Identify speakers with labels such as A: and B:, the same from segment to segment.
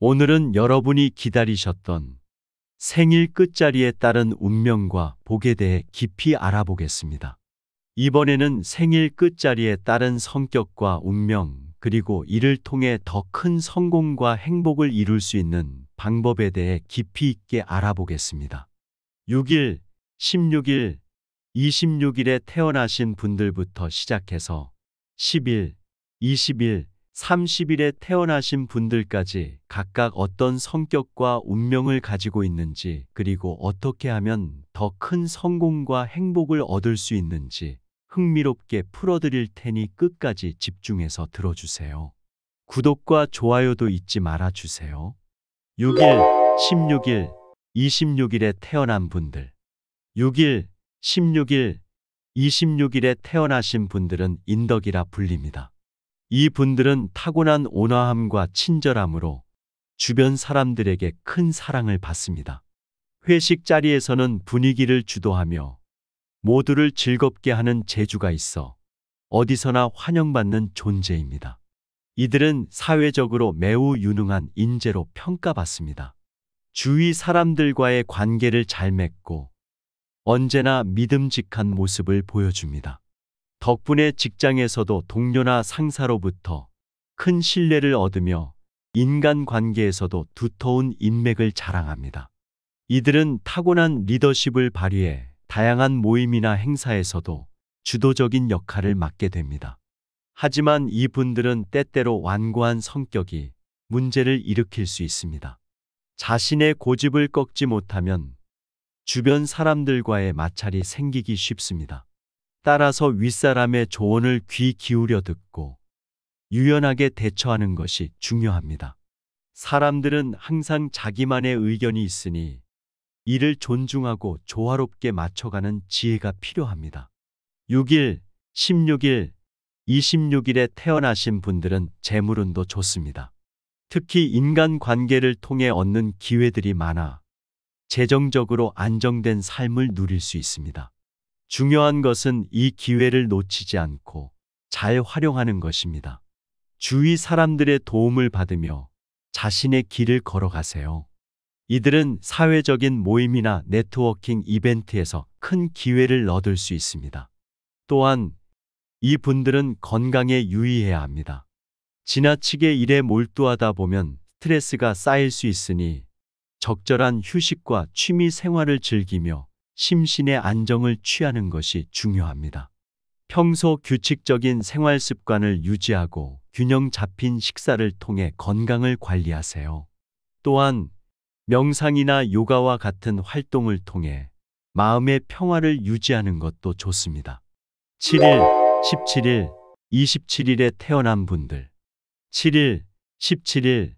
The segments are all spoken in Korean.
A: 오늘은 여러분이 기다리셨던 생일 끝자리에 따른 운명과 복에 대해 깊이 알아보겠습니다. 이번에는 생일 끝자리에 따른 성격과 운명, 그리고 이를 통해 더 큰 성공과 행복을 이룰 수 있는 방법에 대해 깊이 있게 알아보겠습니다. 6일, 16일, 26일에 태어나신 분들부터 시작해서 10일, 20일, 30일에 태어나신 분들까지 각각 어떤 성격과 운명을 가지고 있는지, 그리고 어떻게 하면 더 큰 성공과 행복을 얻을 수 있는지 흥미롭게 풀어드릴 테니 끝까지 집중해서 들어주세요. 구독과 좋아요도 잊지 말아주세요. 6일, 16일, 26일에 태어난 분들. 6일, 16일, 26일에 태어나신 분들은 인덕이라 불립니다. 이 분들은 타고난 온화함과 친절함으로 주변 사람들에게 큰 사랑을 받습니다. 회식 자리에서는 분위기를 주도하며 모두를 즐겁게 하는 재주가 있어 어디서나 환영받는 존재입니다. 이들은 사회적으로 매우 유능한 인재로 평가받습니다. 주위 사람들과의 관계를 잘 맺고 언제나 믿음직한 모습을 보여줍니다. 덕분에 직장에서도 동료나 상사로부터 큰 신뢰를 얻으며 인간관계에서도 두터운 인맥을 자랑합니다. 이들은 타고난 리더십을 발휘해 다양한 모임이나 행사에서도 주도적인 역할을 맡게 됩니다. 하지만 이분들은 때때로 완고한 성격이 문제를 일으킬 수 있습니다. 자신의 고집을 꺾지 못하면 주변 사람들과의 마찰이 생기기 쉽습니다. 따라서 윗사람의 조언을 귀 기울여 듣고 유연하게 대처하는 것이 중요합니다. 사람들은 항상 자기만의 의견이 있으니 이를 존중하고 조화롭게 맞춰가는 지혜가 필요합니다. 6일, 16일, 26일에 태어나신 분들은 재물운도 좋습니다. 특히 인간관계를 통해 얻는 기회들이 많아 재정적으로 안정된 삶을 누릴 수 있습니다. 중요한 것은 이 기회를 놓치지 않고 잘 활용하는 것입니다. 주위 사람들의 도움을 받으며 자신의 길을 걸어가세요. 이들은 사회적인 모임이나 네트워킹 이벤트에서 큰 기회를 얻을 수 있습니다. 또한 이 분들은 건강에 유의해야 합니다. 지나치게 일에 몰두하다 보면 스트레스가 쌓일 수 있으니 적절한 휴식과 취미 생활을 즐기며 심신의 안정을 취하는 것이 중요합니다. 평소 규칙적인 생활 습관을 유지하고 균형 잡힌 식사를 통해 건강을 관리하세요. 또한 명상이나 요가와 같은 활동을 통해 마음의 평화를 유지하는 것도 좋습니다. 7일, 17일, 27일에 태어난 분들. 7일, 17일,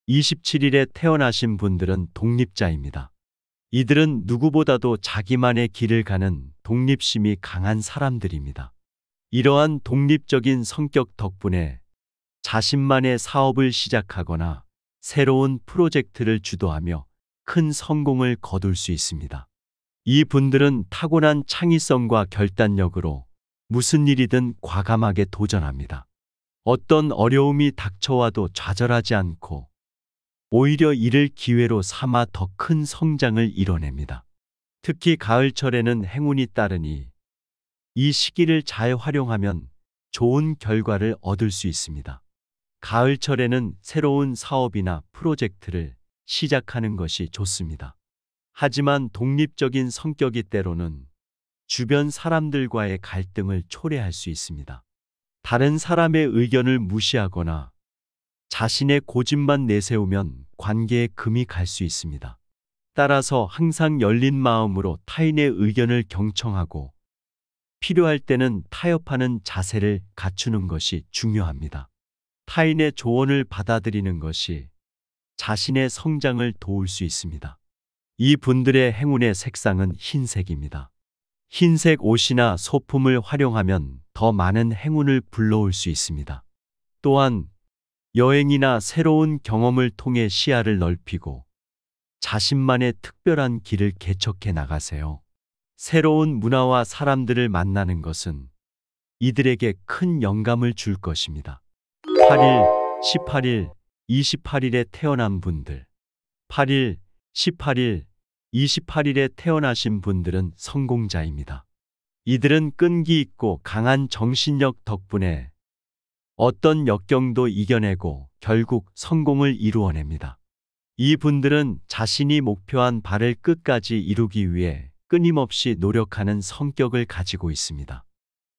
A: 27일에 태어나신 분들은 독립자입니다. 이들은 누구보다도 자기만의 길을 가는 독립심이 강한 사람들입니다. 이러한 독립적인 성격 덕분에 자신만의 사업을 시작하거나 새로운 프로젝트를 주도하며 큰 성공을 거둘 수 있습니다. 이 분들은 타고난 창의성과 결단력으로 무슨 일이든 과감하게 도전합니다. 어떤 어려움이 닥쳐와도 좌절하지 않고 오히려 이를 기회로 삼아 더 큰 성장을 이뤄냅니다. 특히 가을철에는 행운이 따르니 이 시기를 잘 활용하면 좋은 결과를 얻을 수 있습니다. 가을철에는 새로운 사업이나 프로젝트를 시작하는 것이 좋습니다. 하지만 독립적인 성격이 때로는 주변 사람들과의 갈등을 초래할 수 있습니다. 다른 사람의 의견을 무시하거나 자신의 고집만 내세우면 관계에 금이 갈 수 있습니다. 따라서 항상 열린 마음으로 타인의 의견을 경청하고 필요할 때는 타협하는 자세를 갖추는 것이 중요합니다. 타인의 조언을 받아들이는 것이 자신의 성장을 도울 수 있습니다. 이 분들의 행운의 색상은 흰색입니다. 흰색 옷이나 소품을 활용하면 더 많은 행운을 불러올 수 있습니다. 또한 여행이나 새로운 경험을 통해 시야를 넓히고 자신만의 특별한 길을 개척해 나가세요. 새로운 문화와 사람들을 만나는 것은 이들에게 큰 영감을 줄 것입니다. 8일, 18일, 28일에 태어난 분들. 8일, 18일, 28일에 태어나신 분들은 성공자입니다. 이들은 끈기 있고 강한 정신력 덕분에 어떤 역경도 이겨내고 결국 성공을 이루어냅니다. 이 분들은 자신이 목표한 바를 끝까지 이루기 위해 끊임없이 노력하는 성격을 가지고 있습니다.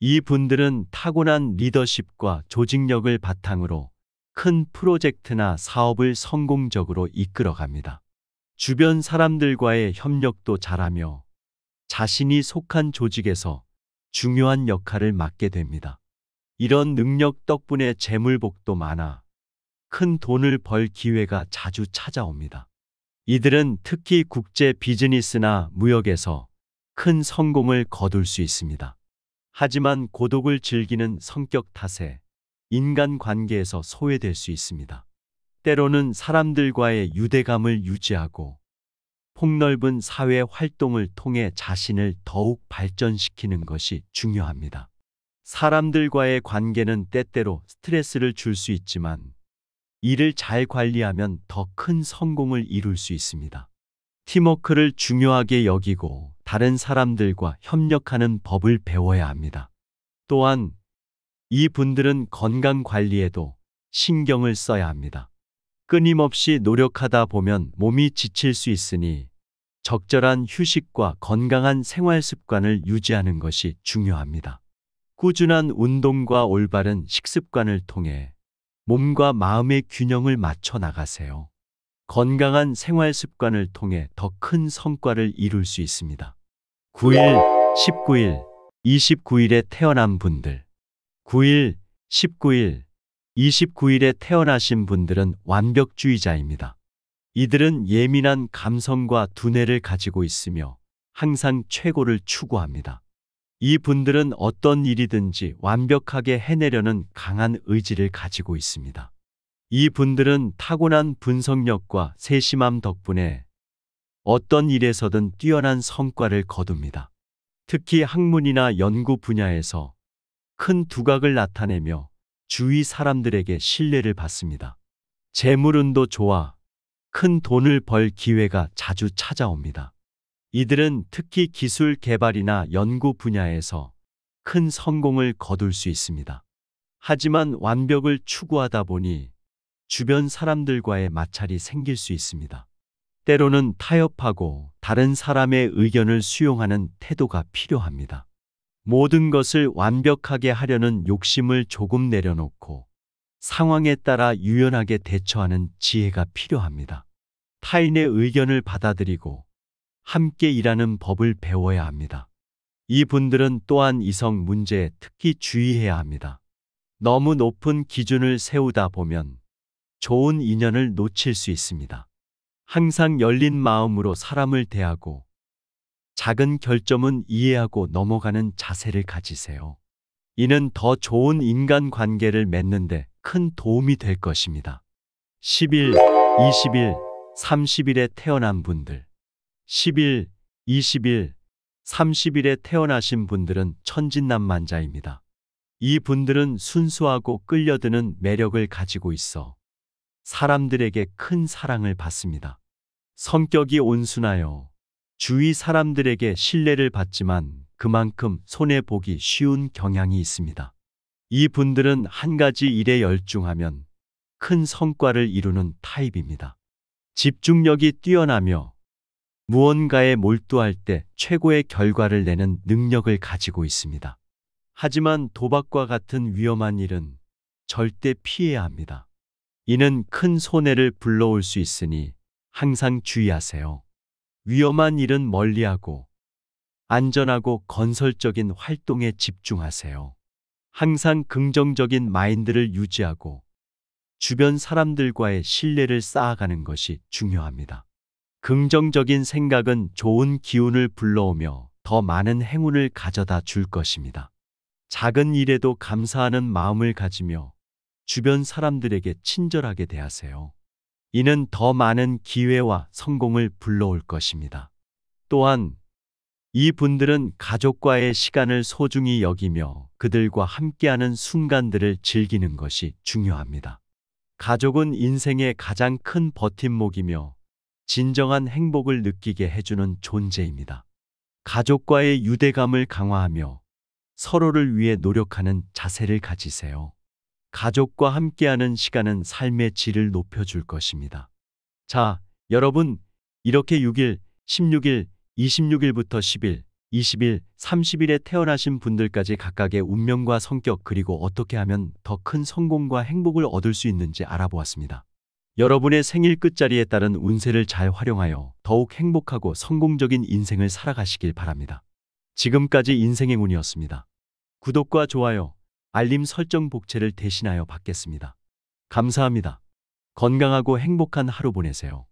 A: 이 분들은 타고난 리더십과 조직력을 바탕으로 큰 프로젝트나 사업을 성공적으로 이끌어갑니다. 주변 사람들과의 협력도 잘하며 자신이 속한 조직에서 중요한 역할을 맡게 됩니다. 이런 능력 덕분에 재물복도 많아 큰 돈을 벌 기회가 자주 찾아옵니다. 이들은 특히 국제 비즈니스나 무역에서 큰 성공을 거둘 수 있습니다. 하지만 고독을 즐기는 성격 탓에 인간관계에서 소외될 수 있습니다. 때로는 사람들과의 유대감을 유지하고 폭넓은 사회 활동을 통해 자신을 더욱 발전시키는 것이 중요합니다. 사람들과의 관계는 때때로 스트레스를 줄 수 있지만 이를 잘 관리하면 더 큰 성공을 이룰 수 있습니다. 팀워크를 중요하게 여기고 다른 사람들과 협력하는 법을 배워야 합니다. 또한 이 분들은 건강 관리에도 신경을 써야 합니다. 끊임없이 노력하다 보면 몸이 지칠 수 있으니 적절한 휴식과 건강한 생활 습관을 유지하는 것이 중요합니다. 꾸준한 운동과 올바른 식습관을 통해 몸과 마음의 균형을 맞춰 나가세요. 건강한 생활 습관을 통해 더 큰 성과를 이룰 수 있습니다. 9일, 19일, 29일에 태어난 분들. 9일, 19일, 29일에 태어나신 분들은 완벽주의자입니다. 이들은 예민한 감성과 두뇌를 가지고 있으며 항상 최고를 추구합니다. 이 분들은 어떤 일이든지 완벽하게 해내려는 강한 의지를 가지고 있습니다. 이 분들은 타고난 분석력과 세심함 덕분에 어떤 일에서든 뛰어난 성과를 거둡니다. 특히 학문이나 연구 분야에서 큰 두각을 나타내며 주위 사람들에게 신뢰를 받습니다. 재물운도 좋아 큰 돈을 벌 기회가 자주 찾아옵니다. 이들은 특히 기술 개발이나 연구 분야에서 큰 성공을 거둘 수 있습니다. 하지만 완벽을 추구하다 보니 주변 사람들과의 마찰이 생길 수 있습니다. 때로는 타협하고 다른 사람의 의견을 수용하는 태도가 필요합니다. 모든 것을 완벽하게 하려는 욕심을 조금 내려놓고 상황에 따라 유연하게 대처하는 지혜가 필요합니다. 타인의 의견을 받아들이고 함께 일하는 법을 배워야 합니다. 이 분들은 또한 이성 문제에 특히 주의해야 합니다. 너무 높은 기준을 세우다 보면 좋은 인연을 놓칠 수 있습니다. 항상 열린 마음으로 사람을 대하고 작은 결점은 이해하고 넘어가는 자세를 가지세요. 이는 더 좋은 인간관계를 맺는데 큰 도움이 될 것입니다. 10일, 20일, 30일에 태어난 분들. 10일, 20일, 30일에 태어나신 분들은 천진난만자입니다. 이 분들은 순수하고 끌려드는 매력을 가지고 있어 사람들에게 큰 사랑을 받습니다. 성격이 온순하여 주위 사람들에게 신뢰를 받지만 그만큼 손해보기 쉬운 경향이 있습니다. 이 분들은 한 가지 일에 열중하면 큰 성과를 이루는 타입입니다. 집중력이 뛰어나며 무언가에 몰두할 때 최고의 결과를 내는 능력을 가지고 있습니다. 하지만 도박과 같은 위험한 일은 절대 피해야 합니다. 이는 큰 손해를 불러올 수 있으니 항상 주의하세요. 위험한 일은 멀리하고 안전하고 건설적인 활동에 집중하세요. 항상 긍정적인 마인드를 유지하고 주변 사람들과의 신뢰를 쌓아가는 것이 중요합니다. 긍정적인 생각은 좋은 기운을 불러오며 더 많은 행운을 가져다 줄 것입니다. 작은 일에도 감사하는 마음을 가지며 주변 사람들에게 친절하게 대하세요. 이는 더 많은 기회와 성공을 불러올 것입니다. 또한 이 분들은 가족과의 시간을 소중히 여기며 그들과 함께하는 순간들을 즐기는 것이 중요합니다. 가족은 인생의 가장 큰 버팀목이며 진정한 행복을 느끼게 해주는 존재입니다. 가족과의 유대감을 강화하며 서로를 위해 노력하는 자세를 가지세요. 가족과 함께하는 시간은 삶의 질을 높여줄 것입니다. 자, 여러분, 이렇게 6일, 16일, 26일부터 10일, 20일, 30일에 태어나신 분들까지 각각의 운명과 성격 그리고 어떻게 하면 더 큰 성공과 행복을 얻을 수 있는지 알아보았습니다. 여러분의 생일 끝자리에 따른 운세를 잘 활용하여 더욱 행복하고 성공적인 인생을 살아가시길 바랍니다. 지금까지 인생행운이었습니다. 구독과 좋아요, 알림 설정 복채를 대신하여 받겠습니다. 감사합니다. 건강하고 행복한 하루 보내세요.